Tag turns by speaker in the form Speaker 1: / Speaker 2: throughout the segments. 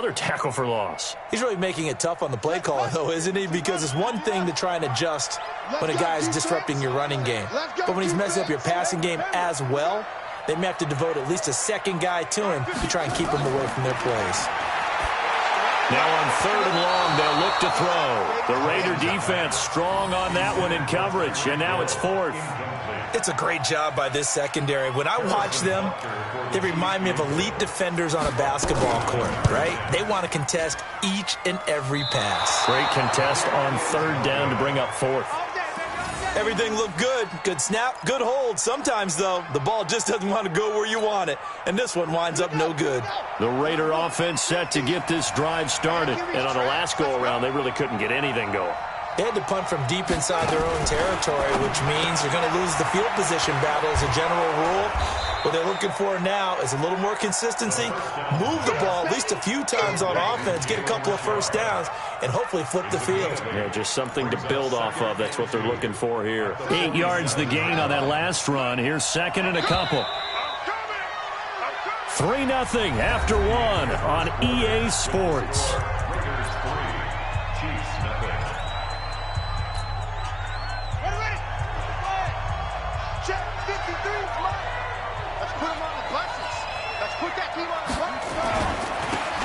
Speaker 1: another tackle for loss.
Speaker 2: He's really making it tough on the play call, though, isn't he? Because it's one thing to try and adjust when a guy is disrupting your running game. But when he's messing up your passing game as well, they may have to devote at least a second guy to him to try and keep him away from their plays.
Speaker 1: Now on 3rd and long, they'll look to throw. The Raider defense strong on that one in coverage, and now it's 4th.
Speaker 2: It's a great job by this secondary. When I watch them, they remind me of elite defenders on a basketball court, right? They want to contest each and every pass.
Speaker 1: Great contest on 3rd down to bring up 4th.
Speaker 2: Everything looked good. Good snap, good hold. Sometimes, though, the ball just doesn't want to go where you want it. And this one winds up no good.
Speaker 1: The Raider offense set to get this drive started. And on the last go-around, they really couldn't get anything going.
Speaker 2: They had to punt from deep inside their own territory, which means you're going to lose the field position battle as a general rule. What they're looking for now is a little more consistency, move the ball at least a few times on offense, get a couple of first downs, and hopefully flip the field.
Speaker 1: Yeah, just something to build off of. That's what they're looking for here. 8 yards the gain on that last run. Here's 2nd and a couple. 3-0 after 1 on EA Sports.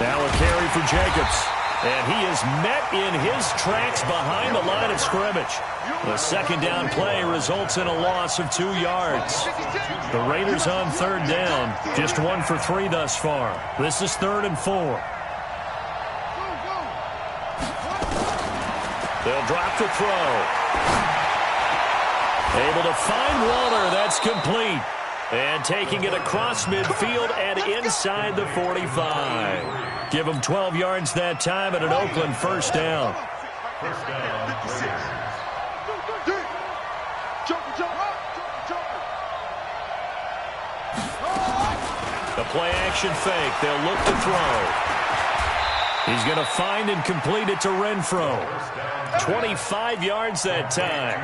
Speaker 1: Now a carry for Jacobs. And he is met in his tracks behind the line of scrimmage. The 2nd down play results in a loss of 2 yards. The Raiders on 3rd down, just 1 for 3 thus far. This is 3rd and 4. They'll drop the throw. Able to find Waller. That's complete. And taking it across midfield and inside the 45. Give them 12 yards that time at an Oakland 1st down. The play action fake. They'll look to throw. He's going to find and complete it to Renfro. 25 yards that time.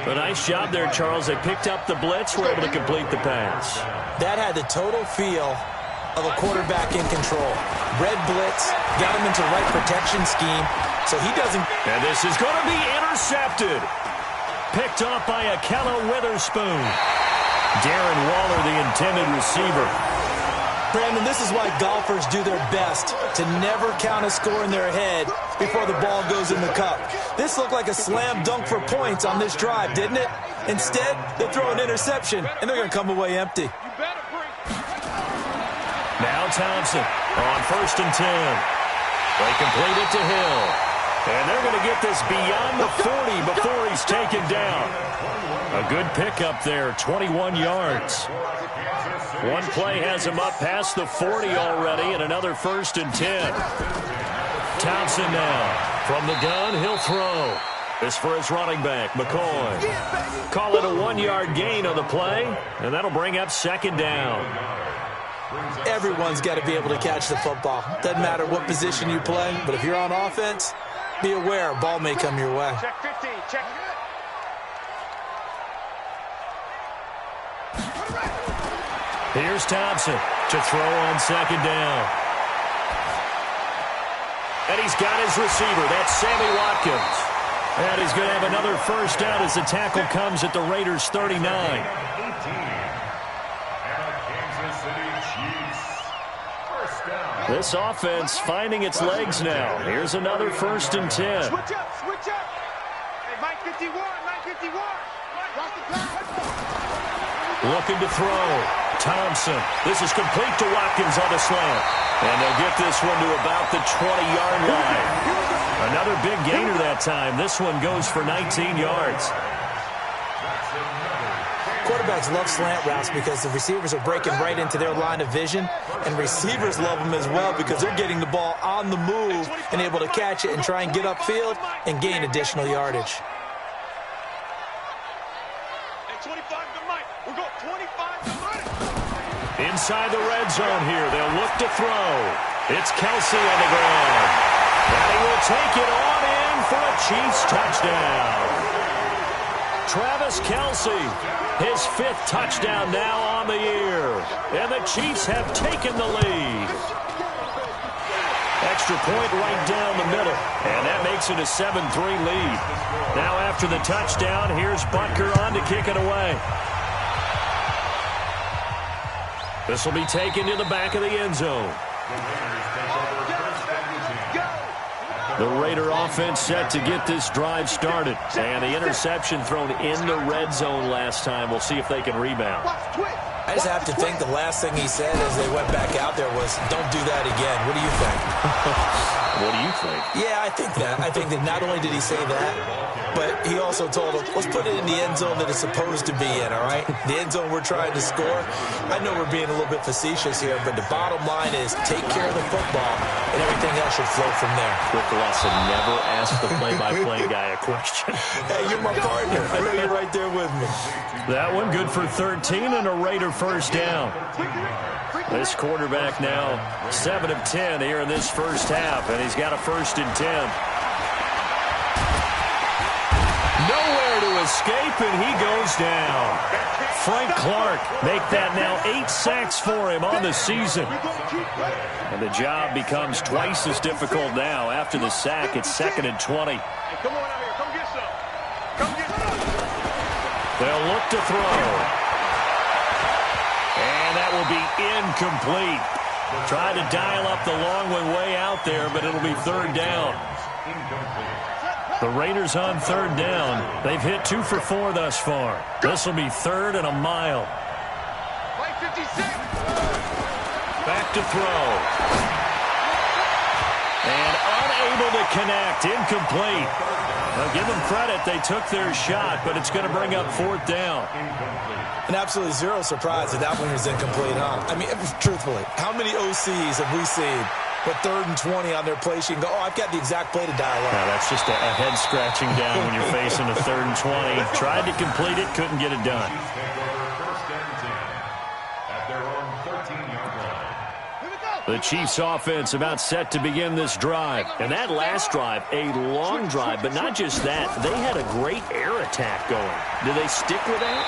Speaker 1: A nice job there, Charles. They picked up the blitz, were able to complete the pass.
Speaker 2: That had the total feel of a quarterback in control. Red blitz, got him into the right protection scheme, so he doesn't...
Speaker 1: And this is going to be intercepted. Picked off by Akello Witherspoon. Darren Waller, the intended receiver.
Speaker 2: Brandon, this is why golfers do their best to never count a score in their head before the ball goes in the cup. This looked like a slam dunk for points on this drive, didn't it? Instead, they throw an interception, and they're going to come away empty.
Speaker 1: Now Thompson on 1st and 10. They complete it to Hill. And they're going to get this beyond the 40 before he's taken down. A good pickup there, 21 yards. One play has him up past the 40 already, and another 1st and 10. Thompson now. From the gun, he'll throw. This for his running back, McCoy. Call it a 1-yard gain on the play, and that'll bring up 2nd down.
Speaker 2: Everyone's got to be able to catch the football. Doesn't matter what position you play, but if you're on offense, be aware a ball may come your way.
Speaker 3: Check 15, check.
Speaker 1: Here's Thompson to throw on 2nd down. And he's got his receiver. That's Sammy Watkins. And he's going to have another 1st down as the tackle comes at the Raiders' 39. This offense finding its legs now. Here's another 1st and 10.
Speaker 3: Switch up, switch up. Hey, Mike 51, Mike 51.
Speaker 1: Looking to throw. Thompson. This is complete to Watkins on the slant. And they'll get this one to about the 20-yard line. Another big gainer that time. This one goes for 19 yards.
Speaker 2: Quarterbacks love slant routes because the receivers are breaking right into their line of vision, and receivers love them as well because they're getting the ball on the move and able to catch it and try and get upfield and gain additional yardage.
Speaker 1: Inside the red zone here, they'll look to throw. It's Kelsey on the ground. And he will take it on in for a Chiefs touchdown. Travis Kelsey, his 5th touchdown now on the year. And the Chiefs have taken the lead. extra point right down the middle. And that makes it a 7-3 lead. Now after the touchdown, here's Butker on to kick it away. This will be taken to the back of the end zone. The Raider offense set to get this drive started. And the interception thrown in the red zone last time. We'll see if they can rebound.
Speaker 2: I just have to think the last thing he said as they went back out there was, don't do that again. What do you think?
Speaker 1: What do you think?
Speaker 2: Yeah, I think that. I think that not only did he say that, but he also told them, let's put it in the end zone that it's supposed to be in, all right? The end zone we're trying to score. I know we're being a little bit facetious here, but the bottom line is take care of the football, and everything else should flow from there.
Speaker 1: Quick lesson, never ask the play-by-play guy a question.
Speaker 2: Hey, you're my partner. I know you're right there with me.
Speaker 1: That one good for 13 and a Raider first down. This quarterback now 7 of 10 here in this first half, and he's got a 1st and 10. Nowhere to escape, and he goes down. Frank Clark make that now 8 sacks for him on the season. And the job becomes twice as difficult now. After the sack, it's 2nd and 20.
Speaker 3: Come on out here. Come get some. Come get some.
Speaker 1: They'll look to throw. And that will be incomplete. Tried to dial up the long one way out there, but it'll be 3rd down. The Raiders on 3rd down. They've hit 2 for 4 thus far. This will be 3rd and a mile. Back to throw. And unable to connect. Incomplete. Now give them credit. They took their shot, but it's going to bring up 4th down.
Speaker 2: And absolutely zero surprise that that one was incomplete, huh? I mean, truthfully, how many OCs have we seen with 3rd and 20 on their play sheet and go, oh, I've got the exact play to dial up?
Speaker 1: Now, that's just a head-scratching down when you're facing a 3rd and 20. Tried to complete it, couldn't get it done. The Chiefs offense about set to begin this drive. And that last drive, a long drive, but not just that. They had a great air attack going. Do they stick with that?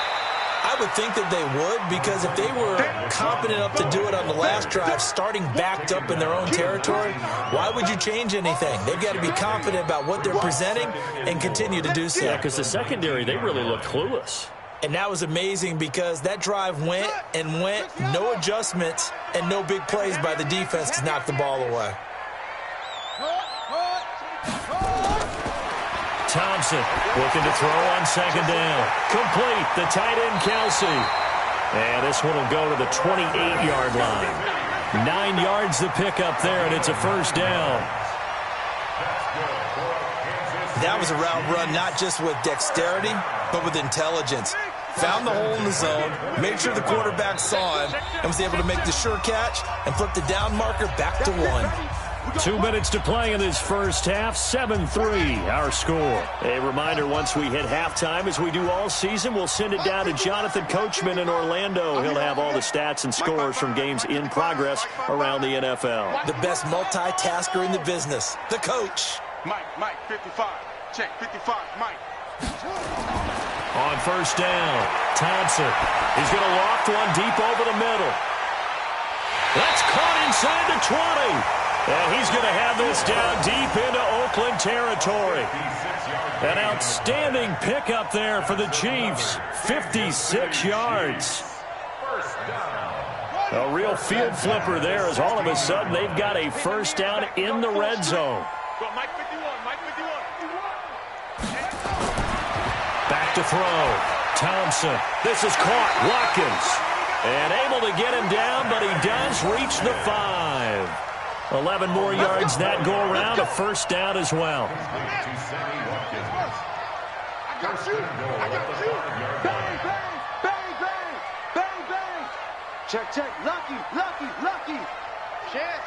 Speaker 2: I would think that they would, because if they were competent enough to do it on the last drive, starting backed up in their own territory, why would you change anything? They've got to be confident about what they're presenting and continue to do so.
Speaker 1: Yeah, because the secondary, they really looked clueless.
Speaker 2: And that was amazing because that drive went and went, no adjustments and no big plays by the defense to knock the ball away.
Speaker 1: Thompson looking to throw on 2nd down. Complete, the tight end Kelsey. And this one will go to the 28-yard line. 9 yards to pick up there, and it's a 1st down.
Speaker 2: That was a route run not just with dexterity, but with intelligence. Found the hole in the zone, made sure the quarterback saw him, and was able to make the sure catch and flip the down marker back to 1.
Speaker 1: 2 minutes to play in this first half. 7-3 our score. A reminder, once we hit halftime, as we do all season, we'll send it down to Jonathan Coachman in Orlando. He'll have all the stats and scores from games in progress around the NFL.
Speaker 2: The best multitasker in the business, the coach.
Speaker 3: Mike, 55. Check, 55, Mike.
Speaker 1: On 1st down, Thompson. He's going to loft one deep over the middle. That's caught inside the 20. And he's going to have this down deep into Oakland territory. An outstanding pickup there for the Chiefs. 56 yards. A real field flipper there, as all of a sudden they've got a 1st down in the red zone.
Speaker 3: Mike 51, Mike 51.
Speaker 1: Back to throw. Thompson. This is caught. Watkins. And able to get him down, but he does reach the 5. 11 more yards that go around, a 1st down as well.
Speaker 3: I got you. Bang, bang, bang, bang, bang, bang. Check. Lucky. Check.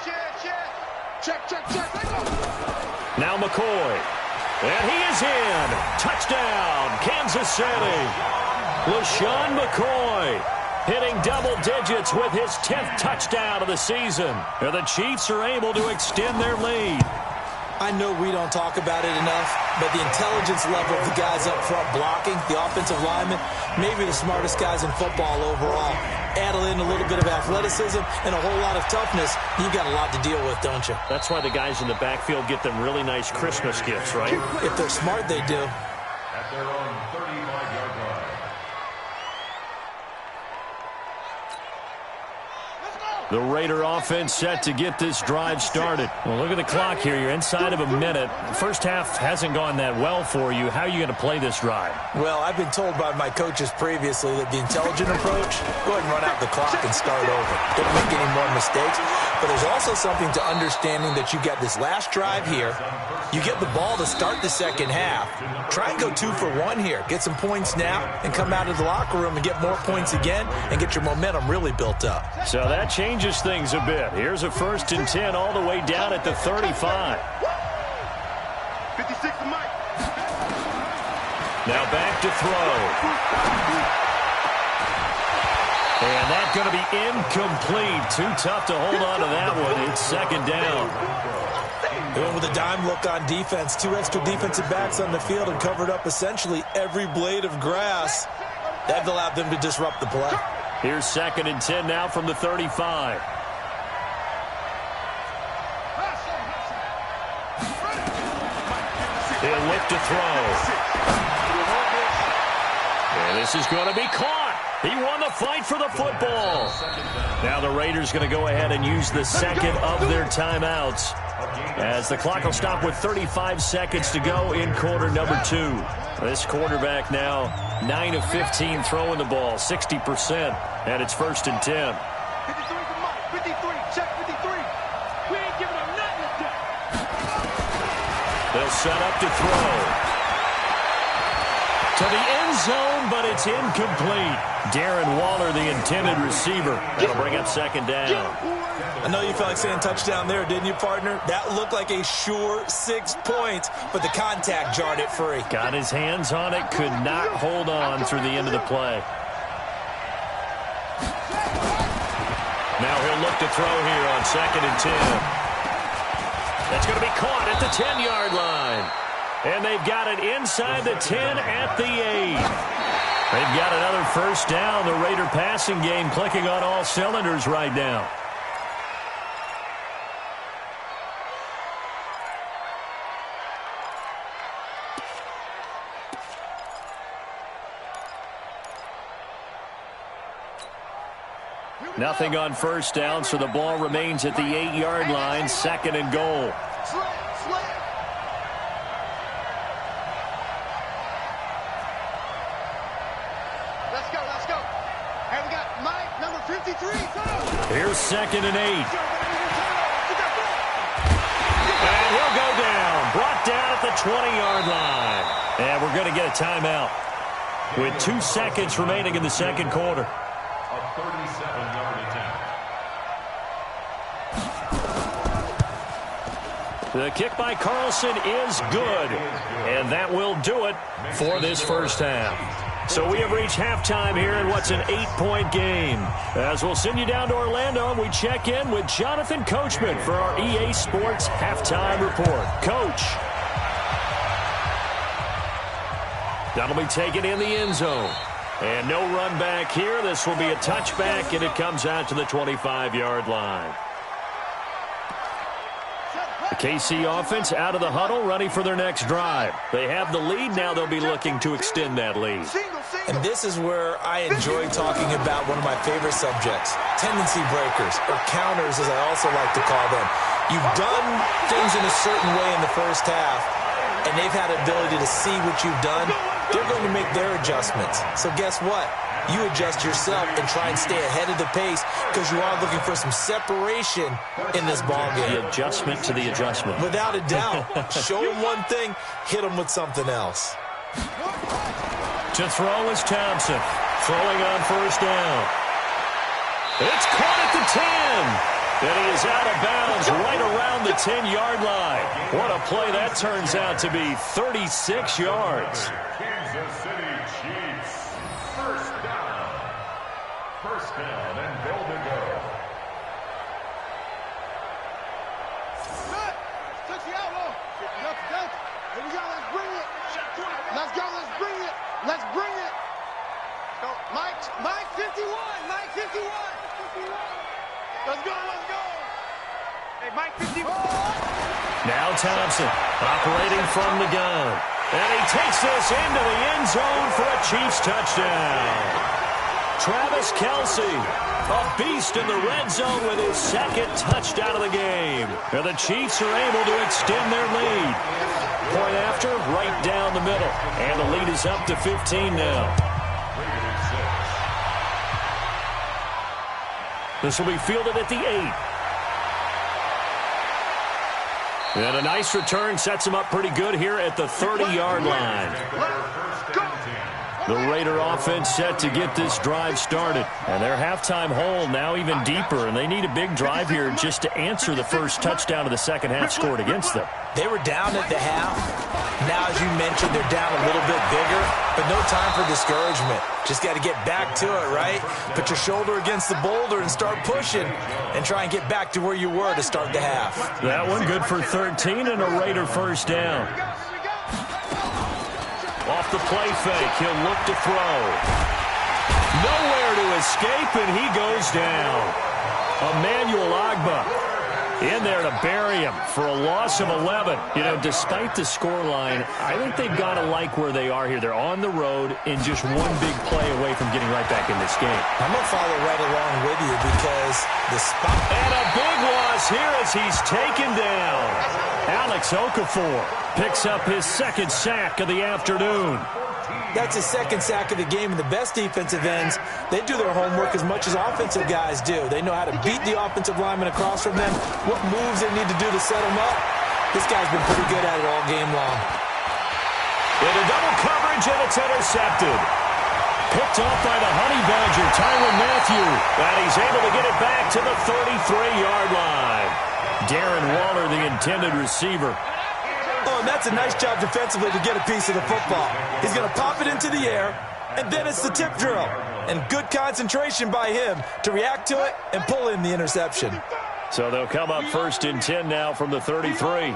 Speaker 1: Now McCoy. And he is in. Touchdown, Kansas City. LaShawn McCoy hitting double digits with his 10th touchdown of the season. And the Chiefs are able to extend their lead.
Speaker 2: I know we don't talk about it enough, but the intelligence level of the guys up front blocking, the offensive linemen, maybe the smartest guys in football overall. add in a little bit of athleticism and a whole lot of toughness, you've got a lot to deal with, don't you?
Speaker 1: That's why the guys in the backfield get them really nice Christmas gifts, right?
Speaker 2: If they're smart, they do.
Speaker 4: At their own 35-yard line.
Speaker 1: The Raider offense set to get this drive started. Well, look at the clock here. You're inside of a minute. The first half hasn't gone that well for you. How are you going to play this drive?
Speaker 2: Well, I've been told by my coaches previously that the intelligent approach, go ahead and run out the clock and start over. Don't make any more mistakes. But there's also something to understanding that you got this last drive here. You get the ball to start the second half. Try and go 2 for 1 here. Get some points now and come out of the locker room and get more points again and get your momentum really built up.
Speaker 1: So that changes things a bit. Here's a 1st and 10 all the way down at the 35.
Speaker 3: 56 to Mike.
Speaker 1: Now back to throw. And that's going to be incomplete. Too tough to hold on to that one. It's 2nd down.
Speaker 2: They went with a dime look on defense. 2 extra defensive backs on the field and covered up essentially every blade of grass. That allowed them to disrupt the play.
Speaker 1: Here's 2nd and 10 now from the 35. He'll look to throw. And this is going to be caught. He won the fight for the football. Now the Raiders going to go ahead and use the second of their timeouts, as the clock will stop with 35 seconds to go in quarter number 2. This quarterback now 9 of 15 throwing the ball, 60%, and it's 1st and 10.
Speaker 3: 53 for Mike. 53. Check 53. We ain't giving him nothing today.
Speaker 1: They'll set up to throw. To the end zone, but it's incomplete. Darren Waller, the intended receiver. That'll bring up 2nd down.
Speaker 2: I know you felt like saying touchdown there, didn't you, partner? That looked like a sure 6 points, but the contact jarred it free.
Speaker 1: Got his hands on it, could not hold on through the end of the play. Now he'll look to throw here on 2nd and 10. That's going to be caught at the 10-yard line. And they've got it inside the 10 at the 8. They've got another 1st down. The Raider passing game clicking on all cylinders right now. Nothing on 1st down, so the ball remains at the 8-yard line, 2nd and goal.
Speaker 3: Let's go. And we got Mike, number 53.
Speaker 1: Here's 2nd and 8. And he'll go down. Brought down at the 20-yard line. And we're going to get a timeout with 2 seconds remaining in the 2nd quarter.
Speaker 4: A 37-yard attempt.
Speaker 1: The kick by Carlson is good. And that will do it for this 1st half. So we have reached halftime here in what's an 8-point game. As we'll send you down to Orlando, and we check in with Jonathan Coachman for our EA Sports Halftime Report. Coach. That'll be taken in the end zone. And no run back here. This will be a touchback, and it comes out to the 25-yard line. The KC offense out of the huddle, ready for their next drive. They have the lead. Now they'll be looking to extend that lead.
Speaker 2: And this is where I enjoy talking about one of my favorite subjects, tendency breakers, or counters as I also like to call them. You've done things in a certain way in the first half, and they've had the ability to see what you've done. They're going to make their adjustments. So guess what? You adjust yourself and try and stay ahead of the pace because you are looking for some separation in this ball game.
Speaker 1: The adjustment to the adjustment.
Speaker 2: Without a doubt. Show them one thing, hit them with something else.
Speaker 1: To throw is Thompson. Throwing on 1st down. It's caught at the 10. And he is out of bounds right around the 10-yard line. What a play that turns out to be. 36 yards.
Speaker 4: Kansas City Chiefs. 1st down. 1st down and goal to go.
Speaker 3: Touch the elbow. Here we go. Let's bring it. Let's go. Let's bring it. Let's bring it. Go, Mike. Mike 51. Mike 51. Let's go. Let's go. Hey, Mike 51.
Speaker 1: Now Thompson operating from the gun. And he takes this into the end zone for a Chiefs touchdown. Travis Kelce, a beast in the red zone with his second touchdown of the game. And the Chiefs are able to extend their lead. Point after, right down the middle. And the lead is up to 15 now. This will be fielded at the 8. And a nice return sets him up pretty good here at the 30-yard line. The Raider offense set to get this drive started. And their halftime hole now even deeper. And they need a big drive here just to answer the first touchdown of the second half scored against them.
Speaker 2: They were down at the half. Now, as you mentioned, they're down a little bit bigger. But no time for discouragement. Just got to get back to it, right? Put your shoulder against the boulder and start pushing. And try and get back to where you were to start the half.
Speaker 1: That one good for 13 and a Raider first down. Off the play fake, he'll look to throw. Nowhere to escape, and he goes down. Emmanuel Ogbah in there to bury him for a loss of 11. You know, despite the scoreline, I think they've got to like where they are here. They're on the road and just one big play away from getting right back in this game.
Speaker 2: I'm going to follow right along with you because the spot...
Speaker 1: And a big loss here as he's taken down. Alex Okafor picks up his second sack of the afternoon.
Speaker 2: That's his second sack of the game, and the best defensive ends, they do their homework as much as offensive guys do. They know how to beat the offensive lineman across from them, what moves they need to do to set them up. This guy's been pretty good at it all game long.
Speaker 1: Into double coverage, and it's intercepted. Picked off by the Honey Badger, Tyrann Mathieu, and he's able to get it back to the 33-yard line. Darren Waller, the intended receiver.
Speaker 2: Oh, and that's a nice job defensively to get a piece of the football. He's going to pop it into the air, and then it's the tip drill. And good concentration by him to react to it and pull in the interception.
Speaker 1: So they'll come up first and 10 now from the 33.
Speaker 3: Check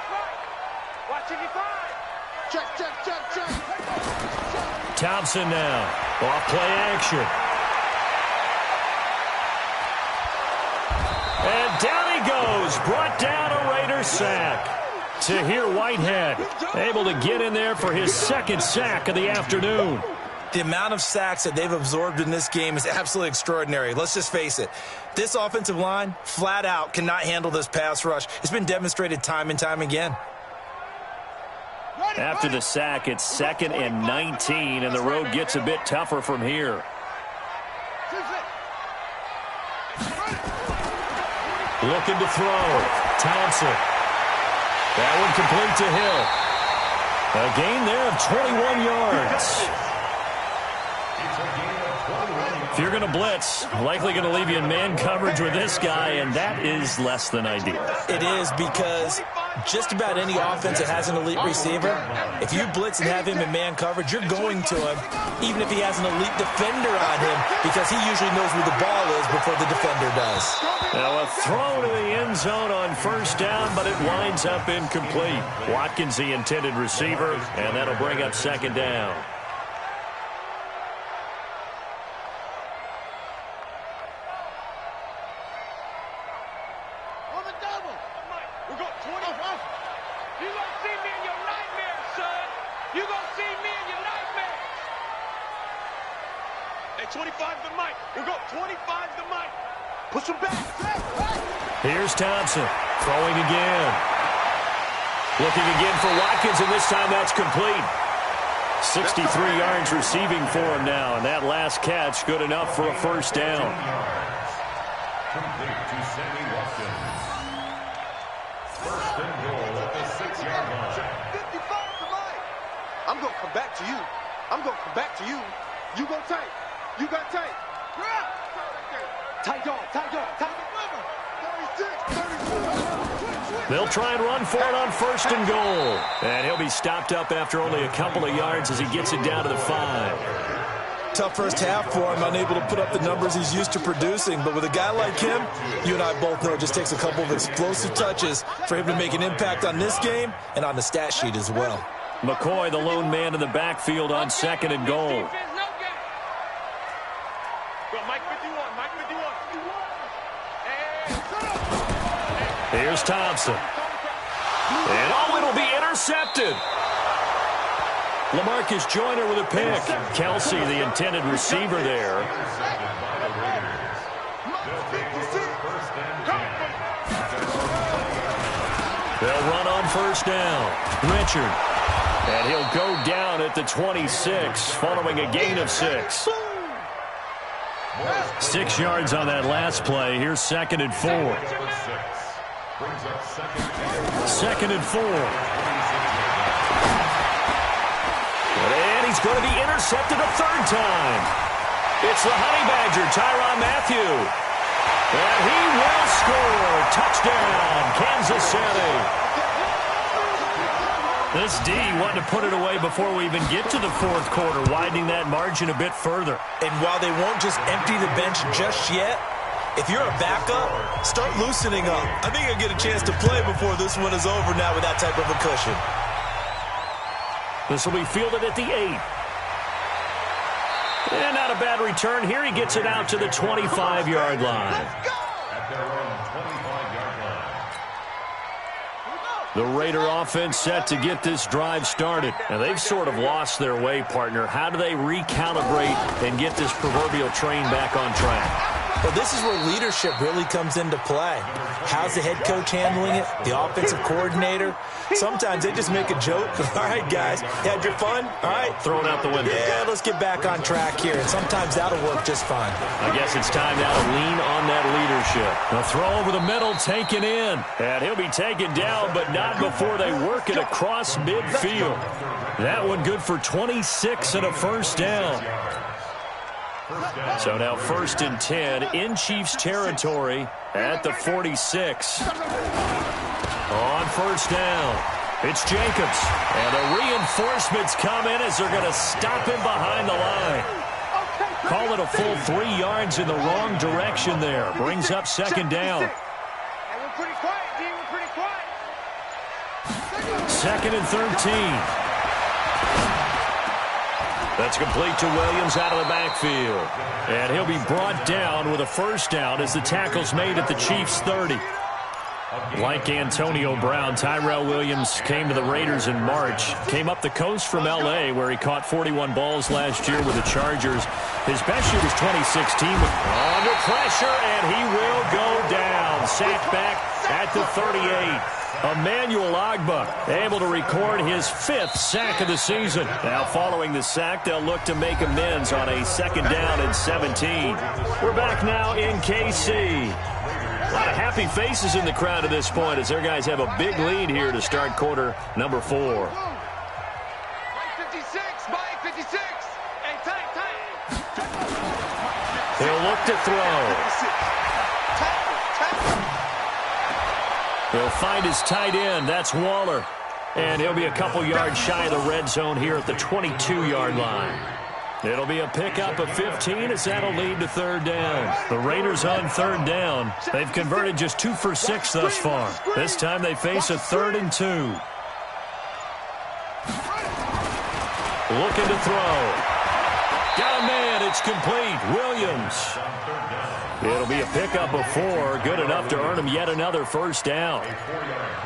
Speaker 3: right. Watch 85. Check.
Speaker 1: Thompson now. Off play action. And down he goes. Brought down a Raider sack. Tahir Whitehead able to get in there for his second sack of the afternoon.
Speaker 2: The amount of sacks that they've absorbed in this game is absolutely extraordinary. Let's just face it. This offensive line, flat out, cannot handle this pass rush. It's been demonstrated time and time again.
Speaker 1: After the sack, it's 2nd and 19, and the road gets a bit tougher from here. Looking to throw. Thompson. That one complete to Hill. A gain there of 21 yards. If you're going to blitz, likely going to leave you in man coverage with this guy, and that is less than ideal.
Speaker 2: It is because just about any offense that has an elite receiver, if you blitz and have him in man coverage, you're going to him, even if he has an elite defender on him, because he usually knows where the ball is before the defender does.
Speaker 1: Now a throw to the end zone on first down, but it winds up incomplete. Watkins, the intended receiver, and that'll bring up second down. Here's Thompson, throwing again. Looking again for Watkins, and this time that's complete. 63 yards receiving for him now, and that last catch good enough for a first down.
Speaker 4: Complete to Sammy Watkins. First and goal at the 6-yard line.
Speaker 3: 55 to Mike. I'm going to come back to you. I'm going to come back to you. You go tight. You got tight. Tight dog, tight dog, tight dog.
Speaker 1: They'll try and run for it on first and goal. And he'll be stopped up after only a couple of yards as he gets it down to the 5.
Speaker 2: Tough first half for him, unable to put up the numbers he's used to producing. But with a guy like him, you and I both know it just takes a couple of explosive touches for him to make an impact on this game and on the stat sheet as well.
Speaker 1: McCoy, the lone man in the backfield on 2nd and goal. Here's Thompson. And it'll be intercepted. LaMarcus Joyner with a pick. Kelsey, the intended receiver there. They'll run on 1st down. Richard. And he'll go down at the 26, following a gain of 6. 6 yards on that last play. Here's 2nd and 4. 2nd and 4. And he's going to be intercepted a 3rd time. It's the Honey Badger, Tyrann Mathieu. And he will score. Touchdown, Kansas City. This D wanted to put it away before we even get to the 4th quarter, widening that margin a bit further.
Speaker 2: And while they won't just empty the bench just yet, if you're a backup, start loosening up. I think you'll get a chance to play before this one is over now with that type of a cushion.
Speaker 1: This will be fielded at the 8. And not a bad return. Here he gets it out to the 25-yard line.
Speaker 4: At their own 25-yard line.
Speaker 1: The Raider offense set to get this drive started. And they've sort of lost their way, partner. How do they recalibrate and get this proverbial train back on track?
Speaker 2: Well, this is where leadership really comes into play. How's the head coach handling it? The offensive coordinator? Sometimes they just make a joke. All right, guys, you had your fun? All right.
Speaker 1: Throw it out the window.
Speaker 2: Yeah, let's get back on track here. And sometimes that'll work just fine.
Speaker 1: I guess it's time now to lean on that leadership. A throw over the middle, taken in. And he'll be taken down, but not before they work it across midfield. That one good for 26 and a 1st down. So now 1st and 10 in Chiefs territory at the 46. On 1st down, it's Jacobs. And the reinforcements come in as they're going to stop him behind the line. Call it a full 3 yards in the wrong direction there. Brings up 2nd down. 2nd and 13. That's complete to Williams out of the backfield. And he'll be brought down with a 1st down as the tackle's made at the Chiefs' 30. Like Antonio Brown, Tyrell Williams came to the Raiders in March. Came up the coast from L.A., where he caught 41 balls last year with the Chargers. His best year was 2016. Under pressure, and he will go down. Sacked back at the 38. Emmanuel Ogbah able to record his 5th sack of the season. Now following the sack, they'll look to make amends on a 2nd down and 17. We're back now in KC. A lot of happy faces in the crowd at this point as their guys have a big lead here to start quarter number 4. He'll look to throw. He'll find his tight end. That's Waller. And he'll be a couple yards shy of the red zone here at the 22-yard line. It'll be a pickup of 15 as that'll lead to 3rd down. The Raiders on 3rd down. They've converted just 2 for 6 thus far. This time they face a 3rd and 2. Looking to throw. Got a man. It's complete. Williams. It'll be a pickup of 4, good enough to earn him yet another 1st down.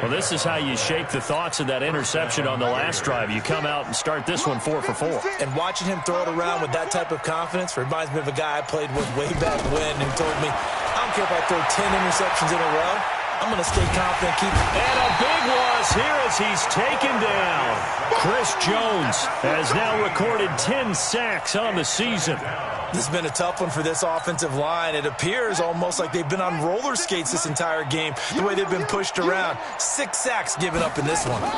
Speaker 1: Well, this is how you shape the thoughts of that interception on the last drive. You come out and start this one 4 for 4.
Speaker 2: And watching him throw it around with that type of confidence reminds me of a guy I played with way back when who told me, I don't care if I throw 10 interceptions in a row. I'm going to stay confident, keep it.
Speaker 1: And a big loss here as he's taken down. Chris Jones has now recorded 10 sacks on the season.
Speaker 2: This has been a tough one for this offensive line. It appears almost like they've been on roller skates this entire game, the way they've been pushed around. 6 sacks given up in this one.
Speaker 1: They'll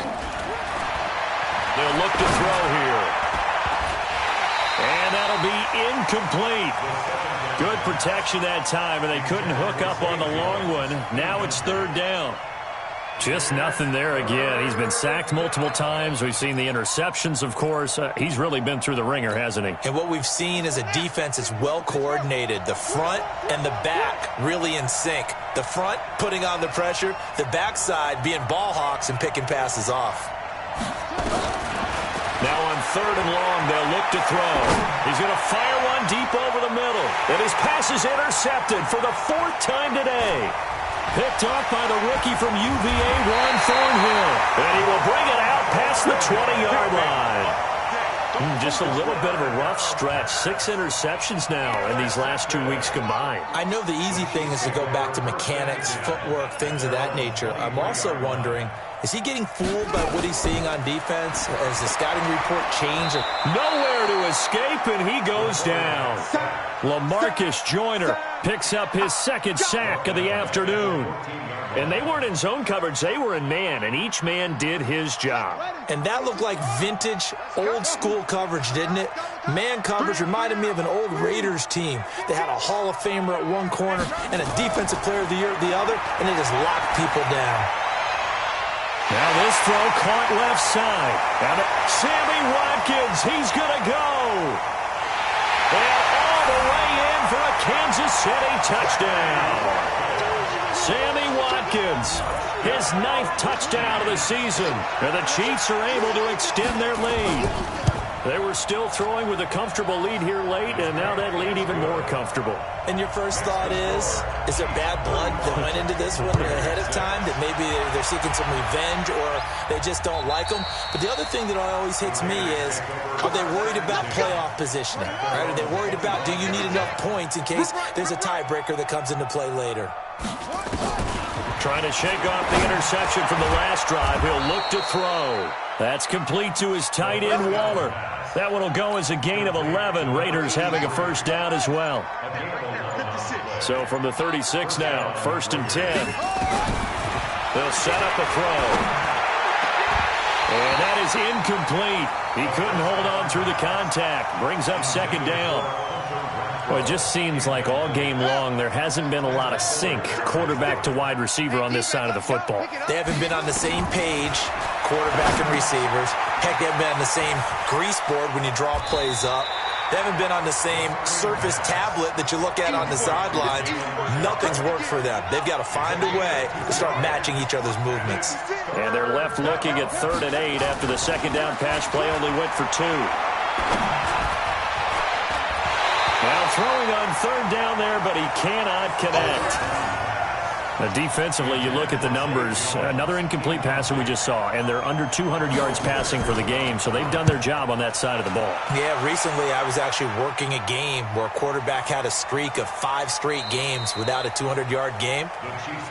Speaker 1: look to throw here. And that'll be incomplete. Good protection that time, and they couldn't hook up on the long one. Now it's 3rd down. Just nothing there again. He's been sacked multiple times. We've seen the interceptions, of course. He's really been through the ringer, hasn't he?
Speaker 2: And what we've seen is a defense that's well coordinated. The front and the back really in sync. The front putting on the pressure. The backside being ball hawks and picking passes off.
Speaker 1: Now on 3rd and long, they'll look to throw. He's going to fire one deep over the middle. And his pass is intercepted for the 4th time today. Picked off by the rookie from UVA, Ron Thornhill. And he will bring it out past the 20-yard line. Just a little bit of a rough stretch. 6 interceptions now in these last 2 weeks combined.
Speaker 2: I know the easy thing is to go back to mechanics, footwork, things of that nature. I'm also wondering, is he getting fooled by what he's seeing on defense? Has the scouting report changed?
Speaker 1: Nowhere to escape, and he goes down. LaMarcus Joyner picks up his 2nd sack of the afternoon. And they weren't in zone coverage. They were in man, and each man did his job.
Speaker 2: And that looked like vintage, old-school coverage, didn't it? Man coverage reminded me of an old Raiders team. They had a Hall of Famer at one corner and a Defensive Player of the Year at the other, and they just locked people down.
Speaker 1: Now this throw caught left side. Now Sammy Watkins, he's going to go. And all the way in for a Kansas City touchdown. Sammy Watkins, his 9th touchdown of the season. And the Chiefs are able to extend their lead. They were still throwing with a comfortable lead here late, and now that lead even more comfortable.
Speaker 2: And your first thought is there bad blood that went into this one ahead of time, that maybe they're seeking some revenge or they just don't like them? But the other thing that always hits me is, are they worried about playoff positioning? Right? Are they worried about, do you need enough points in case there's a tiebreaker that comes into play later?
Speaker 1: Trying to shake off the interception from the last drive. He'll look to throw. That's complete to his tight end, Waller. That one will go as a gain of 11. Raiders having a first down as well. So from the 36 now, 1st and 10. They'll set up a throw. And that is incomplete. He couldn't hold on through the contact. Brings up 2nd down. Well, it just seems like all game long there hasn't been a lot of sync quarterback to wide receiver on this side of the football.
Speaker 2: They haven't been on the same page, quarterback and receivers. Heck, they haven't been on the same grease board when you draw plays up. They haven't been on the same Surface tablet that you look at on the sidelines. Nothing's worked for them. They've got to find a way to start matching each other's movements.
Speaker 1: And they're left looking at 3rd and 8 after the 2nd down pass play only went for 2. Now throwing on 3rd down there, but he cannot connect. Now defensively, you look at the numbers. Another incomplete pass that we just saw, and they're under 200 yards passing for the game, so they've done their job on that side of the ball. Yeah, recently I was actually working a game where a quarterback had a streak of 5 straight games without a 200-yard game,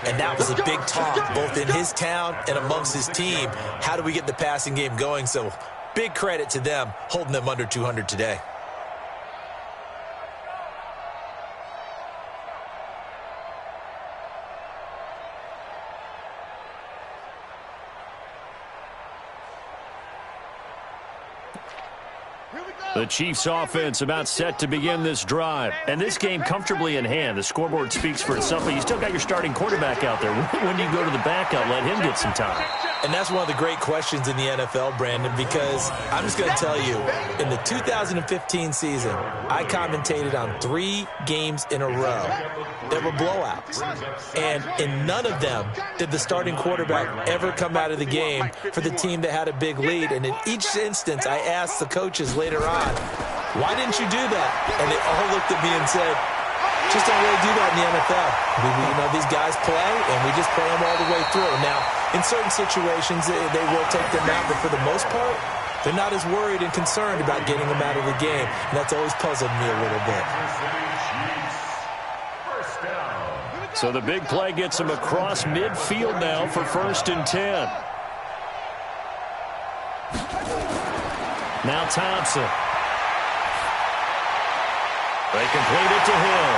Speaker 1: and that was a big talk, both in his town and amongst his team. How do we get the passing game going? So big credit to them holding them under 200 today. The Chiefs offense about set to begin this drive. And this game comfortably in hand. The scoreboard speaks for itself, but you still got your starting quarterback out there. When do you go to the backup, let him get some time? And that's one of the great questions in the NFL, Brandon, because I'm just going to tell you, in the 2015 season, I commentated on 3 games in a row that were blowouts. And in none of them did the starting quarterback ever come out of the game for the team that had a big lead. And in each instance, I asked the coaches later on, why didn't you do that? And they all looked at me and said, just don't really do that in the NFL. You know, these guys play, and we just play them all the way through. Now, in certain situations, they will take them out, but for the most part, they're not as worried and concerned about getting them out of the game. And that's always puzzled me a little bit. So the big play gets them across midfield now for 1st and 10. Now Thompson. They complete it to Hill.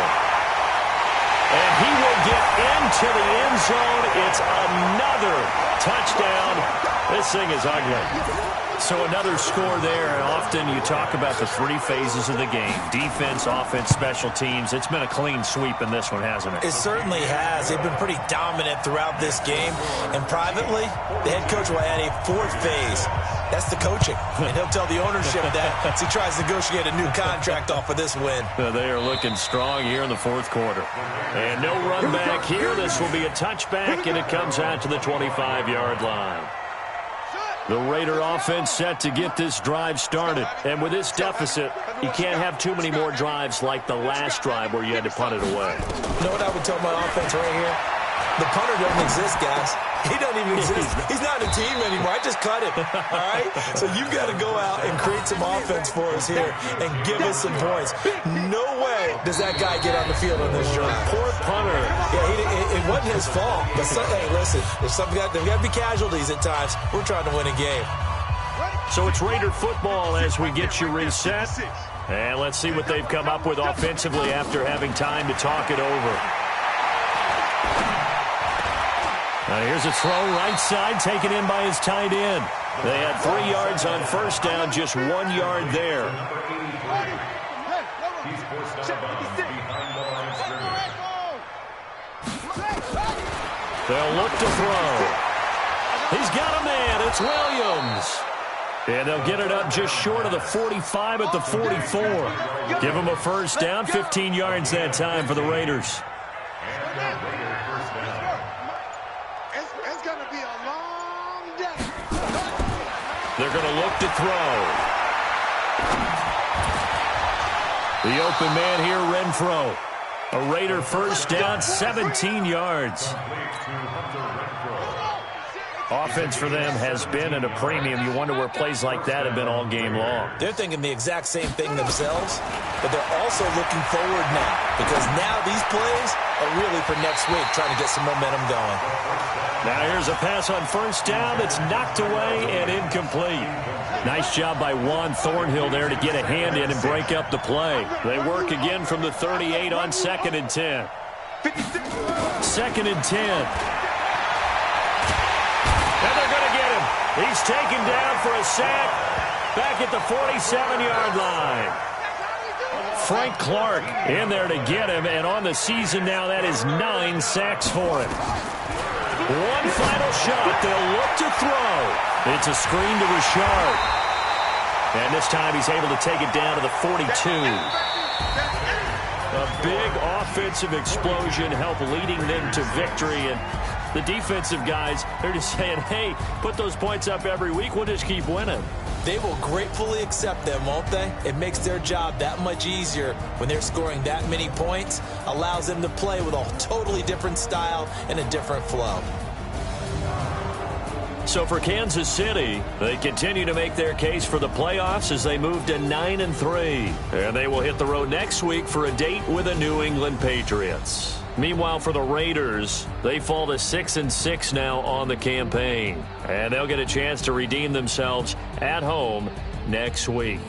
Speaker 1: And he will get into the end zone. It's another touchdown. This thing is ugly. So another score there, and often you talk about the 3 phases of the game. Defense, offense, special teams. It's been a clean sweep in this one, hasn't it?
Speaker 2: It certainly has. They've been pretty dominant throughout this game. And privately, the head coach will add a 4th phase. That's the coaching. And he'll tell the ownership that as he tries to negotiate a new contract off of this win.
Speaker 1: They are looking strong here in the 4th quarter. And no run back here. This will be a touchback, and it comes out to the 25-yard line. The Raider offense set to get this drive started. And with this deficit, you can't have too many more drives like the last drive where you had to punt it away.
Speaker 2: You know what I would tell my offense right here? The punter doesn't exist, guys. He doesn't even exist. He's not a team anymore. I just cut him, all right? So you've got to go out and create some offense for us here and give us some points. No way does that guy get on the field on this drive.
Speaker 1: Poor punter.
Speaker 2: Yeah, it wasn't his fault. But hey, listen, there's got to be casualties at times. We're trying to win a game.
Speaker 1: So it's Raider football as we get you reset. And let's see what they've come up with offensively after having time to talk it over. Now here's a throw right side taken in by his tight end. They had 3 yards on first down, just 1 yard there.
Speaker 4: He's forced out of bounds behind the line of scrimmage.
Speaker 1: They'll look to throw. He's got a man. It's Williams. And they'll get it up just short of the 45 at the 44. Give them a first down, 15 yards that time for the Raiders. They're going to look to throw. The open man here, Renfro. A Raider first down, 17 yards. Offense for them has been at a premium. You wonder where plays like that have been all game long.
Speaker 2: They're thinking the exact same thing themselves, but they're also looking forward now because now these plays are really for next week, trying to get some momentum going.
Speaker 1: Now here's a pass on first down that's knocked away and incomplete. Nice job by Juan Thornhill there to get a hand in and break up the play. They work again from the 38 on 2nd and 10. 2nd and 10. And they're going to get him. He's taken down for a sack back at the 47-yard line. Frank Clark in there to get him, and on the season now that is 9 sacks for him. One final shot. They'll look to throw. It's a screen to Richard. And this time he's able to take it down to the 42. A big offensive explosion helped leading them to victory. And the defensive guys, they're just saying, hey, put those points up every week. We'll just keep winning.
Speaker 2: They will gratefully accept them, won't they? It makes their job that much easier when they're scoring that many points. Allows them to play with a totally different style and a different flow.
Speaker 1: So for Kansas City, they continue to make their case for the playoffs as they move to 9-3. And they will hit the road next week for a date with the New England Patriots. Meanwhile, for the Raiders, they fall to 6-6 now on the campaign. And they'll get a chance to redeem themselves at home next week.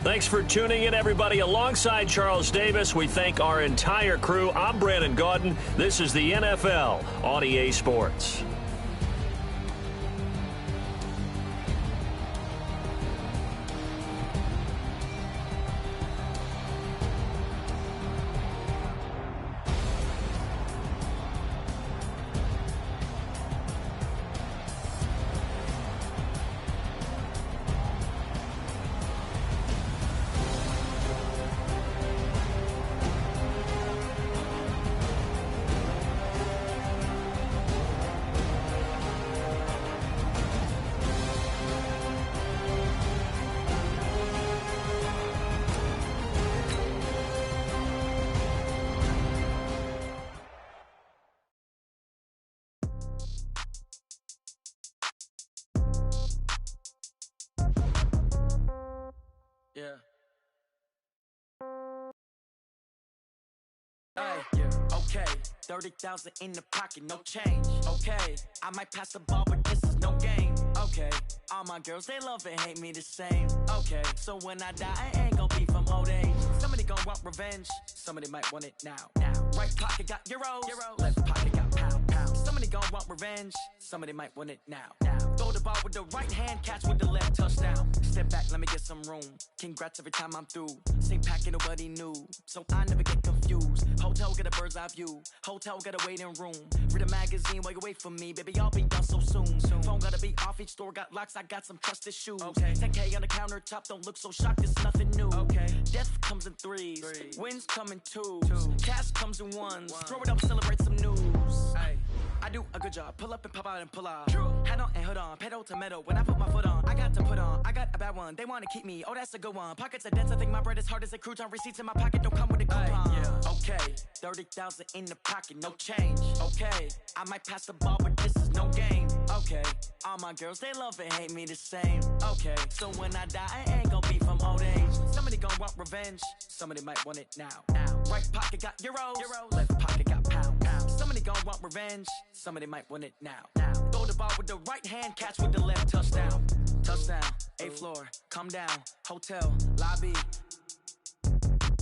Speaker 1: Thanks for tuning in, everybody. Alongside Charles Davis, we thank our entire crew. I'm Brandon Gaudin. This is the NFL on EA Sports.
Speaker 5: Yeah. Hey, yeah, okay. 30,000 in the pocket, no change. Okay, I might pass the ball, but this is no game. Okay, all my girls, they love and hate me the same. Okay, so when I die, I ain't gon' be from old age. Somebody gon' want revenge, somebody might want it now. Right pocket got euros, left pocket got pounds. Somebody gon' want revenge, somebody might want it now. Throw the ball with the right hand, catch with the left, touchdown. Step back, let me get some room. Congrats every time I'm through. Same packet, nobody knew, so I never get confused. Hotel, get a bird's eye view. Hotel, got a waiting room. Read a magazine while you wait for me, baby, I'll be done so soon. Phone gotta be off, each store got locks, I got some trusted shoes. 10K on the countertop, don't look so shocked, it's nothing new. Death comes in threes, wins come in twos. Cash comes in ones, throw it up, celebrate some news. I do a good job. Pull up and pop out and pull out. Head on and hood on, pedal to metal. When I put my foot on, I got to put on. I got a bad one. They want to keep me. Oh, that's a good one. Pockets are dense. I think my bread is hard as a crouton. Receipts in my pocket don't come with a coupon. Yeah. Okay, 30,000 in the pocket, no change. Okay, I might pass the ball, but this is no game. Okay, all my girls they love and hate me the same. Okay, so when I die, I ain't gonna be from old age. Somebody gonna want revenge. Somebody might want it now. Right pocket got euros. Left pocket got pounds. Somebody gonna want revenge. Somebody might want it now. Throw the ball with the right hand, catch with the left. Touchdown. Touchdown. 8th floor. Come down. Hotel. Lobby.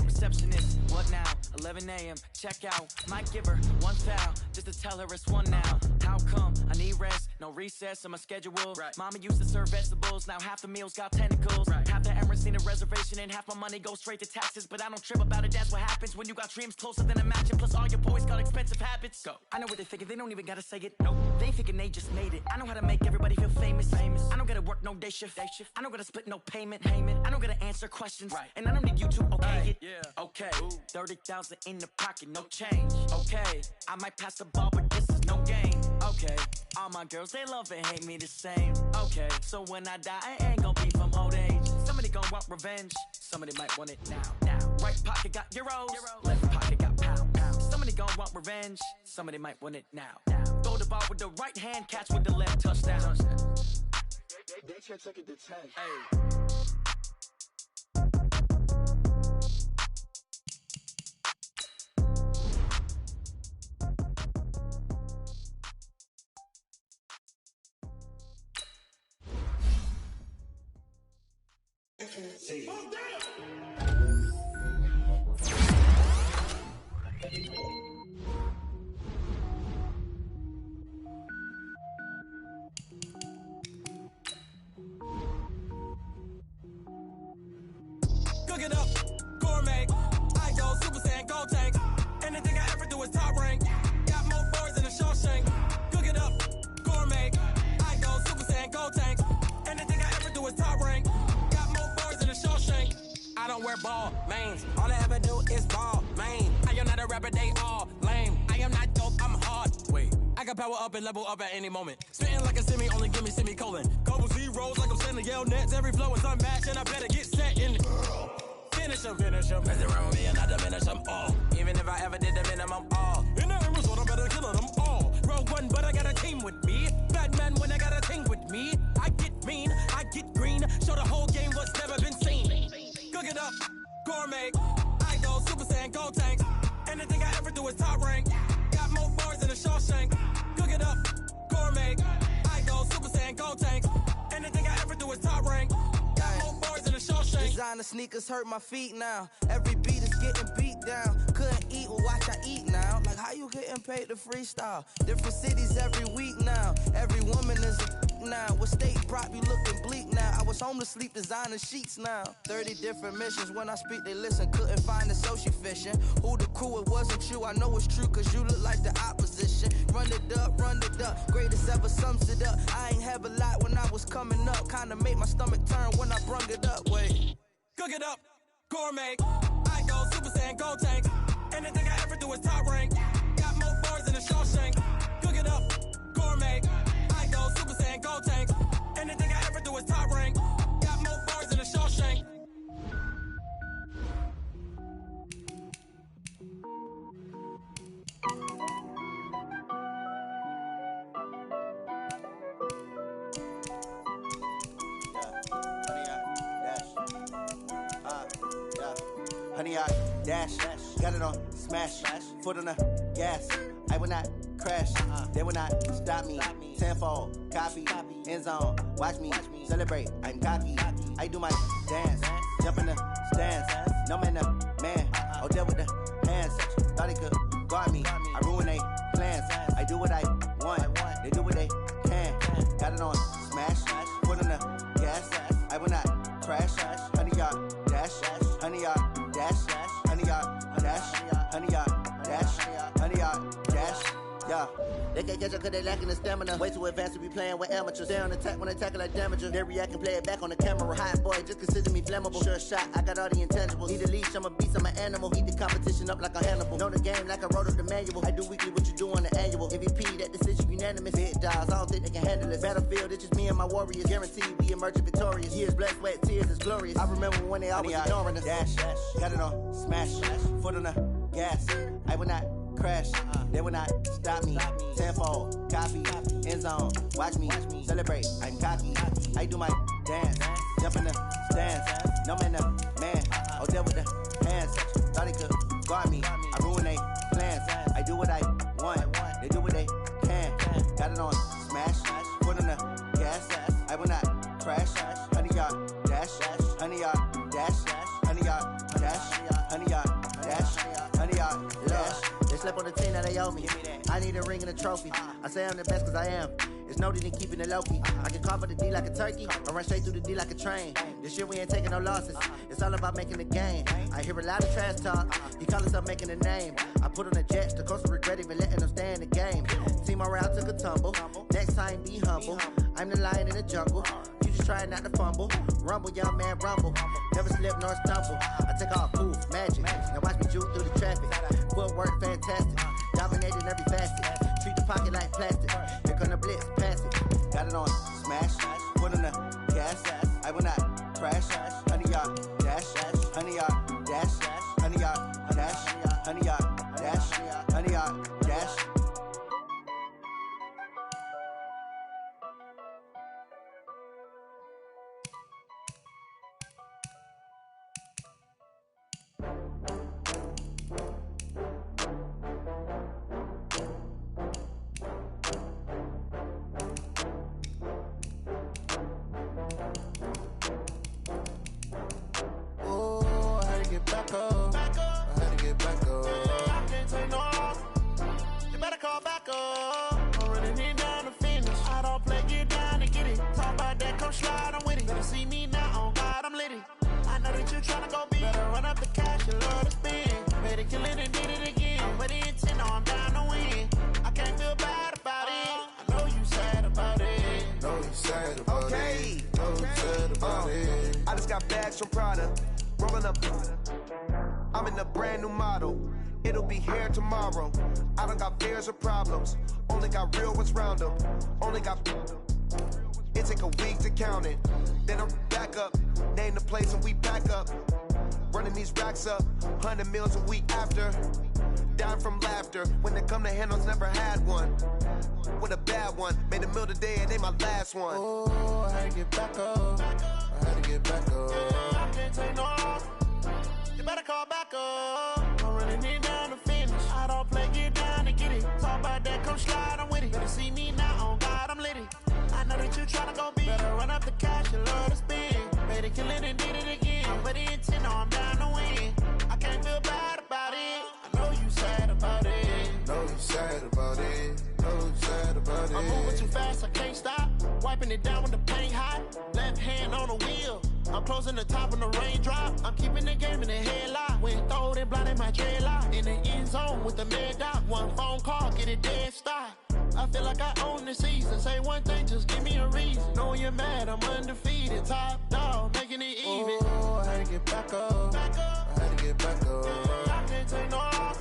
Speaker 5: Receptionist, what now? 11 a.m. Check out. Might give her one foul just to tell her it's one now. How come? I need rest, no recess in my schedule. Right. Mama used to serve vegetables, now half the meals got tentacles. Right. Half the Emirates need a reservation and half my money goes straight to taxes. But I don't trip about it, that's what happens when you got dreams closer than a match. Plus all your boys got expensive habits. Go. I know what they're thinking, they don't even gotta say it. Nope. They thinking they just made it. I know how to make everybody feel famous. I don't gotta work no day shift. I don't gotta split no payment. I don't gotta answer questions. Right. And I don't need you to okay it. Yeah. Okay, 30,000 in the pocket, no change. Okay, I might pass the ball, but this is no game. Okay, all my girls, they love and hate me the same. Okay, so when I die, I ain't gonna be from old age. Somebody gonna want revenge. Somebody might want it now. Right pocket got euros. Left pocket got pounds. Somebody gonna want revenge. Somebody might want it now. Throw the ball with the right hand, catch with the left. Touchdown.
Speaker 3: They can't take it to 10.
Speaker 5: Hey.
Speaker 6: See.
Speaker 7: Cook it up, gourmet. I go Super Saiyan, gold tank. Anything I ever do is top rank. Got more boards than a Shawshank. Cook it up, gourmet. I go Super Saiyan, gold tank. Anything I ever do is top rank. I don't wear ball, mains. All I ever do is ball, main. I am not a rapper, they all lame. I am not dope, I'm hard. Wait, I can power up and level up at any moment. Spitting like a semi, only give me semicolon. Couple zeros like I'm sending yell nets. Every flow is unmatched and I better get set in. Finish them. Mess around with me and I diminish them all. Even if I ever did the minimum all. In the end result, I'm better killing them all. Rogue one, but I got a team with me. Batman when I got a team with me. I get mean, I get green. Show the whole game what's never been seen. Cook it up, gourmet. I go Super Saiyan, gold tank. Anything I ever do is top rank. Got more bars than a Shawshank. Cook it up, gourmet. I go Super Saiyan, gold tank. Anything I ever do is top rank. Got more bars than a Shawshank.
Speaker 8: Designer sneakers hurt my feet now. Every beat is getting beat down. Couldn't eat, well watch I eat now. Like how you getting paid to freestyle? Different cities every week now. Every woman is a now. With state prop, you looking bleak now. I was home to sleep, designing sheets now. 30 different missions. When I speak, they listen. Couldn't find it, so she fishing. Who the crew? It wasn't you. I know it's true, cause you look like the opposition. Run it up. Greatest ever sums it up. I ain't have a lot when I was coming up. Kinda made my stomach turn when I brung it up. Wait.
Speaker 7: Cook it up, gourmet. I go Super Saiyan, gold tank. Anything I ever do is top rank. Got more bars than a Shawshank. Cook it up, gourmet. I go Super Saiyan, gold tank. Anything I ever do is top rank. Got more bars than a Shawshank.
Speaker 9: Honey, I dash, got it on smash, foot on the gas. I will not crash, they will not stop me. Tenfold, copy, end zone, watch me celebrate. I'm cocky, I do my dance, jump in the stands. No man, the man, oh, there with the hands. Thought he could guard me, I ruin they plans. I do what I want, they do what they can. Got it on smash, foot on the gas. I will not crash, honey, y'all dash, honey, y'all dash, honey, y'all dash, honey, y'all dash, honey, y'all dash. Yeah, they can't catch up cause they lacking the stamina. Way too advanced to be playing with amateurs. Stay on attack when they tackle like damager. They react and play it back on the camera. Hot boy, just consider me flammable. Sure shot, I got all the intangibles. Need a leash, I'm a beast, I'm an animal. Heat the competition up like a Hannibal. Know the game like I wrote up the manual. I do weekly what you do on the annual. MVP, that decision unanimous. Big dogs, I don't think they can handle this. Battlefield, it's just me and my warriors. Guaranteed we emerging victorious. Years, blood, sweat, tears, is glorious. I remember when they always ignoring us. Dash, got it on, smash, foot on the gas. I will not crash, they will not stop me. Tenfold, copy, end zone, watch me celebrate. I'm cocky, I do my dance, jump in the stands. No man, man, oh there with the hands. Thought he could guard me, I ruin they plans. I do what I want, they do what they can. Got it on, smash, foot on the gas. I will not crash, 100-yard dash, 100-yard dash, 100-yard dash, 100-yard dash, 100-yard dash. They slept on the team that they owe me. I need a ring and a trophy. I say I'm the best cause I am. It's no need in keeping it low-key. I can cover the D like a turkey, or run straight through the D like a train. This year we ain't taking no losses. It's all about making the game. I hear a lot of trash talk. He call himself making a name. I put on the Jets. The coach will regret even letting them stay in the game. Team around took a tumble. Next time be humble. I'm the lion in the jungle. You just trying not to fumble. Rumble, young man, rumble. Never slip nor stumble. I take off, poof, magic. Now watch me juke through the traffic. Footwork fantastic. Dominating every facet. Treat the pocket like plastic. Here come the blitz, pass it. Got it on, smash. Foot on the gas. I will not crash. 100-yard dash. 100-yard dash. 100-yard dash. 100-yard dash. 100-yard dash.
Speaker 6: Back up. I had to get back up. I can't take no loss. You better call back up. I'm running it down to finish. I don't play, get down to get it. Talk about that, come slide, I'm with it. Better see me now, on God, I'm litty. I know that you tryna go big. Better run up the cash, you love to spend. Better kill it and did it again. But the intent, no, I'm down to win. I can't feel bad about it. I know you sad about it.
Speaker 10: Know you sad about it. Know you sad about it.
Speaker 11: I just got bags from Prada. Rolling up, I'm in a brand new model. It'll be here tomorrow. I don't got fears or problems. Only got real ones round them. Only got. It take a week to count it. Then I'm back up. Name the place and we back up. Running these racks up. 100 meals a week after. Down from laughter. When they come to handles, never had one. With a bad one. Made a meal today and they my last one.
Speaker 6: Oh, I had to get back up. I had to get back up. I can't take no loss. You better call back up. I'm running it down to finish. I don't play, get down to get it. Talk about that, come slide, I'm with it. Better see me now, on God, I'm litty. I know that you tryna go big. Better run up the cash, you love to spend. Better kill it and did it again. But the intent, no, I'm down to win. I can't feel bad about it. I know you sad about it.
Speaker 10: Know you sad about it. Know you sad about it.
Speaker 6: I'm moving too fast, I can't stop. Wiping it down with the paint hot. Left hand on the wheel. I'm closing the top when the raindrop. I'm keeping the game in the headlock. When throwed and blinded my dreadlock. In the end zone with the mad dot. One phone call, get it dead stop. I feel like I own the season. Say one thing, just give me a reason. Knowing you're mad, I'm undefeated. Top dog, making it even.
Speaker 10: Oh, I had to get back up. I had to get back up.
Speaker 6: I can't take no loss.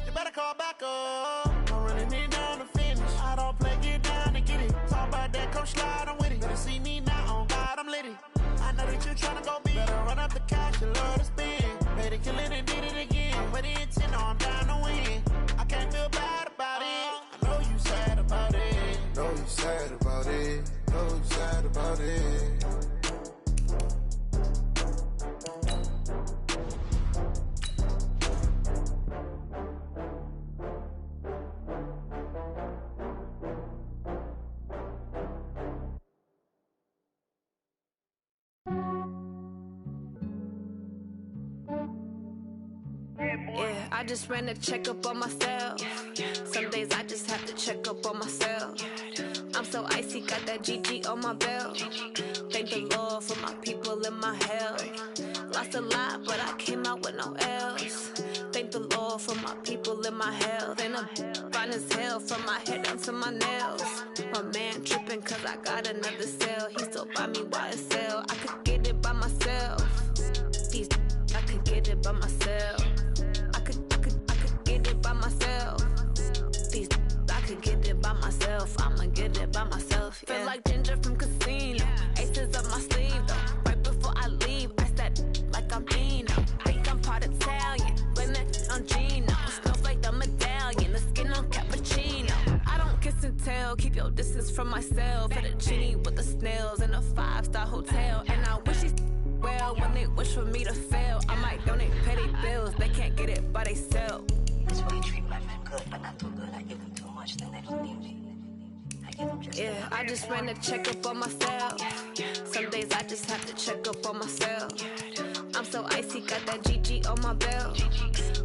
Speaker 6: You better call back up. I'm running it down to finish. I don't play, get down to get it. Talk about that, come slide, I'm with it. Better see me now, on God, I'm litty. I know that you tryna go big. Better run up the cash, you love to spend. Better kill it and did it again. But the intent, no, I'm down to win. I can't feel bad about it. I know you sad about it.
Speaker 10: Know you sad about it. Know you sad about it.
Speaker 12: Yeah, I just ran a checkup on myself. Some days I just have to check up on myself. I'm so icy, got that GG on my belt. Thank the Lord for my people in my health. Lost a lot, but I came out with no L's. Thank the Lord for my people in in my hell. Then I'm fine as hell from my head down to my nails. My man tripping cause I got another cell. He still buy me YSL. I could get it by myself. These I could get it by myself. I could get it by myself. These I could get it by myself. I'ma get it by myself. Yeah. Feel like Ginger from Casino. Aces up my sleeve though. Right before I leave, I said like I'm Dino. Think I'm part Italian. Blame it on Gino. Smells like the medallion. The skin on cappuccino. I don't kiss and tell. Keep your distance from myself. For the genie with the snails in a 5-star hotel. And I wish he's well when they wish for me to fail. I might donate petty bills. They can't get it by they self.
Speaker 13: That's why you treat black men good, but not too good. I give them too much, then they don't need me. I give them just
Speaker 12: yeah, I just ran a check up on myself. Some days I just have to check up on myself. I'm so icy, got that GG on my belt.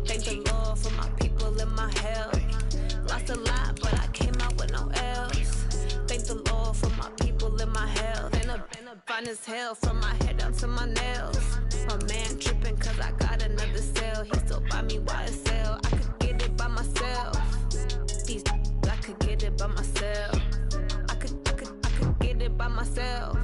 Speaker 12: Thank the Lord for my people in my hell. Lost a lot, but I came out with no L's. Thank the Lord for my people in my hell. Then I'm fine as hell from my head down to my nails. My man tripping cause I got another cell. He still buy me YSL. I could get it by myself. These I could get it by myself. I could get it by myself.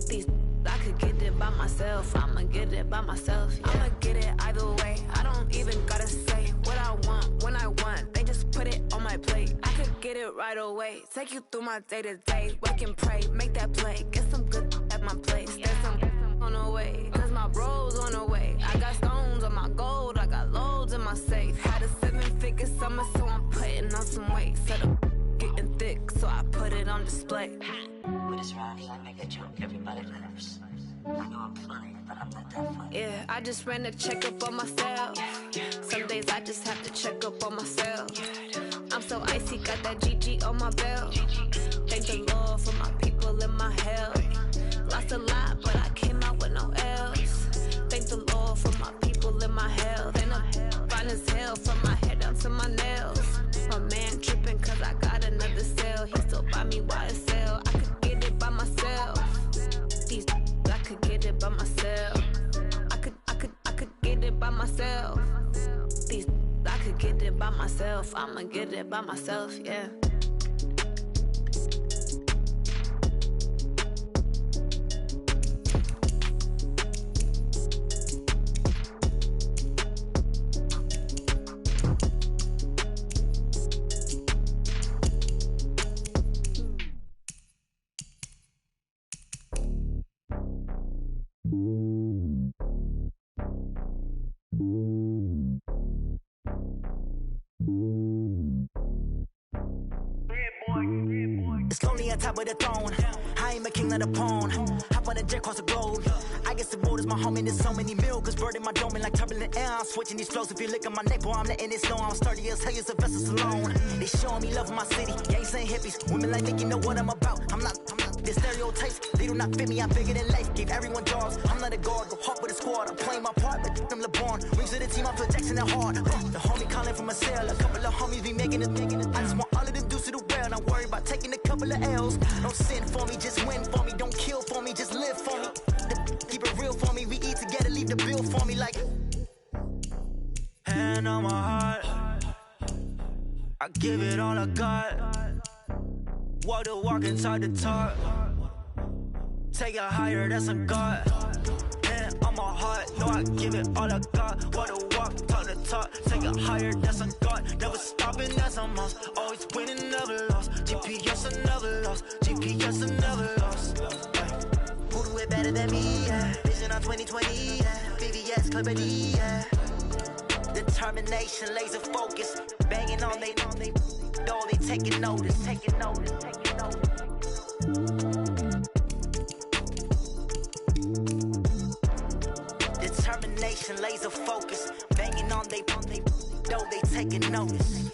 Speaker 12: These I could get it by myself. I'ma get it by myself. Yeah. I'ma get it either way. I don't even gotta say what I want when I want. They just put it on my plate. I could get it right away. Take you through my day to day. Wake and pray, make that play. Get some good at my place. There's some on the way. Cause my bro's on the way. I got stones on my gold. I got loads in my safe. Had a 7-figure summer, so I'm putting on some weight. Set up getting thick, so I put it on display.
Speaker 13: With this round here, I make a joke, everybody laughs. I know I'm funny, but I'm not that funny.
Speaker 12: Yeah, I just ran a check up on myself. Some days I just have to check up on myself. I'm so icy, got that GG on my belt. Thank the Lord for my people in my hell. Lost a lot, but I came out with no L's. Thank the Lord for my people in my hell. Then I'm fine as hell from my head down to my nails. My man tripping cause I got another cell. He still buy me YSL. I could get it by myself. These I could get it by myself. I could get it by myself. These I could get it by myself. I'ma get it by myself, yeah.
Speaker 14: It's lonely on top of the throne. I ain't a king, not a pawn. Hop on a jet across the globe. I guess the world is my home and there's so many milkers birding my dome and like turbulent air. I'm switching these flows. If you look at my neck, boy, I'm letting it slow. I'm sturdy as hell, a vessel alone. They showing me love in my city. Gangs and hippies. Women like think you know what I'm about. I'm not. The stereotypes, they do not fit me. I'm bigger than life. Give everyone jobs. I'm not a guard. Go hard with a squad. I'm playing my part, but them LeBron. Rings to the team. I'm Phil Jackson at heart. The homie calling from a cell. A couple of homies be making it. I just want all of them dudes to do well. Not worry about taking a couple of L's. Don't sin for me, just win for me. Don't kill for me, just live for me. Keep it real for me. We eat together, leave the bill for me like. Hand on my heart, I give it all I got. Walk the walk inside the talk. Take it higher, that's a God. Hand on my heart, no, I give it all I got. Walk the walk, talk the talk. Take it higher, that's a God. Never stopping, that's a must. Always winning, never lost. GPS, I never lost. GPS, I never lost. Who do it better than me? Yeah. Vision on 2020, yeah. VVS, Clippity, yeah. Determination, laser focus. Banging on they know they taking notice. Determination, laser focus. Banging on they know they taking notice.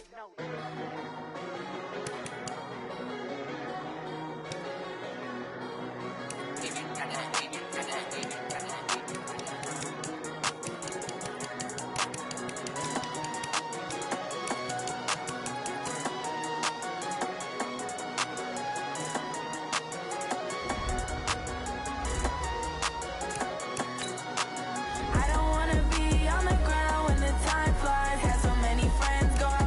Speaker 15: I don't wanna be on the ground when the time flies. Had so many friends going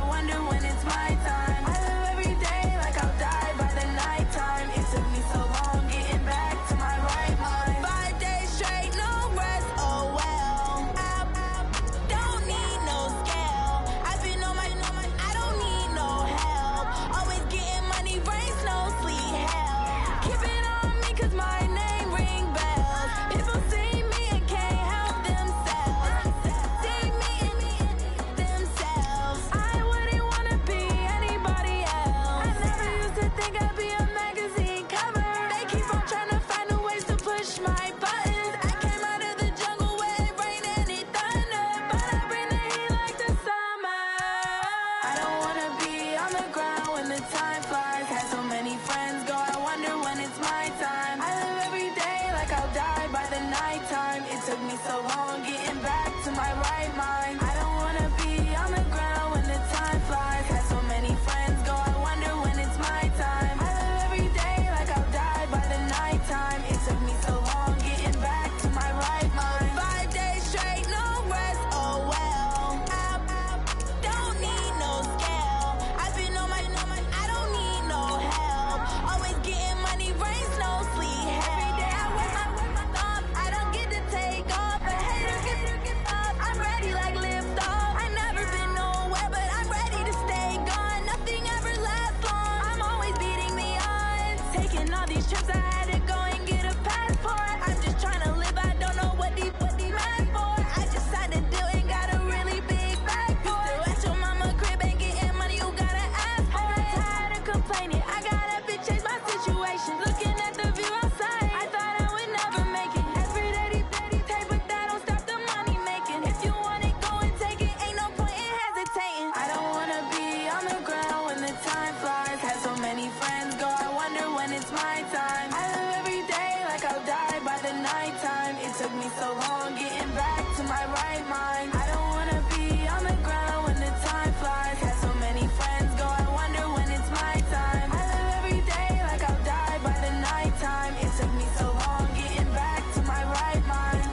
Speaker 15: trips, I had to go and get a passport. I'm just trying to live, I don't know what these mad for. I just signed a deal and got a really big bag for it. You still at your mama crib and getting money, you gotta ask for it. I'm tired of complaining, I gotta bitch change my situation. Looking at the view outside, I thought I would never make it. Every day they take, but that don't stop the money making. If you want it, go and take it, ain't no point in hesitating. I don't wanna be on the ground when the time flies. Had so many friends go, I wonder when it's my time. I live every day like I'll die by the nighttime. It took me so long getting back to my right mind. I don't wanna be on the ground when the time flies. Had so many friends go, I wonder when it's my time. I live every day like I'll die by the nighttime. It took me so long getting back to my right mind.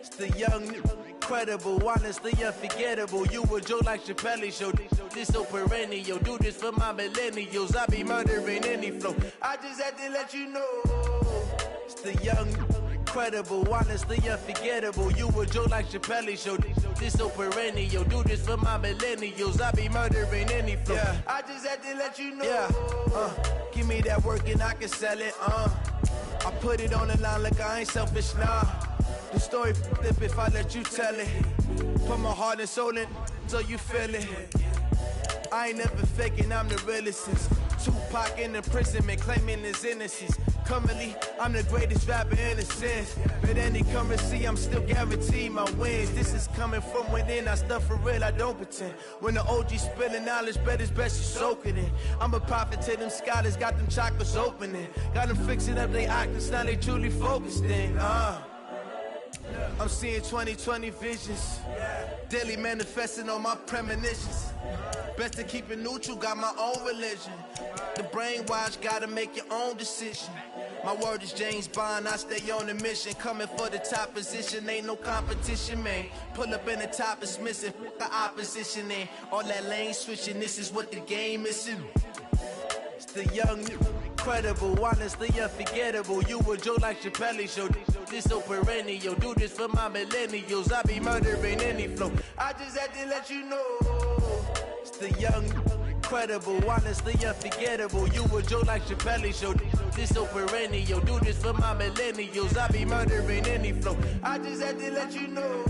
Speaker 16: It's the young, incredible, honestly unforgettable. You a joke like Chappelle show. This so perennial. Do this for my millennials. I be murdering any flow. I just had to let you know. It's the young, incredible, honestly unforgettable. You a joke like Chappelle show. This so perennial. Do this for my millennials. I be murdering any flow. Yeah. I just had to let you know. Yeah. Give me that work and I can sell it. I put it on the line like I ain't selfish, nah. The story flip if I let you tell it. Put my heart and soul in so you feel it. I ain't never faking, I'm the realest since Tupac in imprisonment, claiming his innocence. Currently, I'm the greatest rapper in a sense. But any currency, I'm still guaranteed my wins. This is coming from within, I stuff for real, I don't pretend. When the OG spilling knowledge, bet it's best you soak it in. I'm a prophet to them scholars, got them chakras opening. Got them fixing up their octaves, now they truly focused in. I'm seeing 2020 visions, daily manifesting on my premonitions. Best to keep it neutral, got my own religion. The brainwash, gotta make your own decision. My word is James Bond, I stay on the mission. Coming for the top position, ain't no competition, man. Pull up in the top, it's missing, the opposition in. All that lane switching, this is what the game is. It's the young, incredible, honestly unforgettable. You a joke like Chappelle show. This so perennial. Do this for my millennials. I be murdering any flow. I just had to let you know. It's the young, incredible, honestly unforgettable. You a joke like Chappelle show. This so perennial. Do this for my millennials. I be murdering any flow. I just had to let you know.